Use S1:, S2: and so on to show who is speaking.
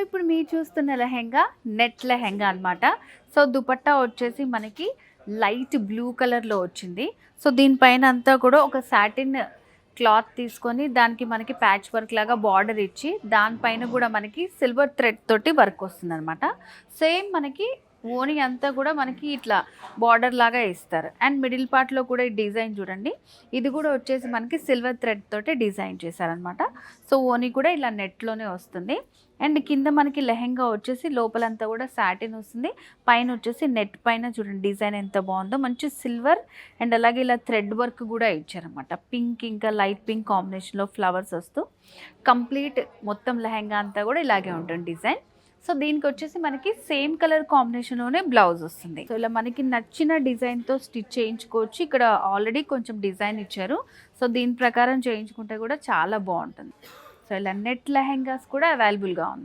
S1: ఇప్పుడు మీరు చూస్తున్న లెహెంగా నెట్ లెహెంగా అన్నమాట. సో దుపట్టా వచ్చేసి మనకి లైట్ బ్లూ కలర్లో వచ్చింది. సో దీనిపైన అంతా కూడా ఒక సాటిన్ క్లాత్ తీసుకొని దానికి మనకి ప్యాచ్ వర్క్ లాగా బార్డర్ ఇచ్చి దానిపైన కూడా మనకి సిల్వర్ థ్రెడ్ తోటి వర్క్ వస్తుంది అనమాట. సేమ్ మనకి ఓని అంతా కూడా మనకి ఇట్లా బార్డర్ లాగా ఇస్తారు. అండ్ మిడిల్ పార్ట్లో కూడా ఈ డిజైన్ చూడండి, ఇది కూడా వచ్చేసి మనకి సిల్వర్ థ్రెడ్ తోటి డిజైన్ చేశారనమాట. సో ఓని కూడా ఇలా నెట్లోనే వస్తుంది. అండ్ కింద మనకి లెహెంగా వచ్చేసి లోపలంతా కూడా సాటిన్ వస్తుంది, పైన వచ్చేసి నెట్ పైన చూడండి డిజైన్ ఎంత బాగుందో, మంచి సిల్వర్ అండ్ అలాగే ఇలా థ్రెడ్ వర్క్ కూడా ఇచ్చారనమాట. పింక్ ఇంకా లైట్ పింక్ కాంబినేషన్లో ఫ్లవర్స్ వస్తూ కంప్లీట్ మొత్తం లెహెంగా అంతా కూడా ఇలాగే ఉంటుంది డిజైన్. సో దీనికి వచ్చేసి మనకి సేమ్ కలర్ కాంబినేషన్లోనే బ్లౌజ్ వస్తుంది. సో ఇలా మనకి నచ్చిన డిజైన్తో స్టిచ్ చేయించుకోవచ్చు. ఇక్కడ ఆల్రెడీ కొంచెం డిజైన్ ఇచ్చారు, సో దీని ప్రకారం చేయించుకుంటే కూడా చాలా బాగుంటుంది. సో ఇలా నెట్ లెహెంగాస్ కూడా అవైలబుల్గా ఉంది.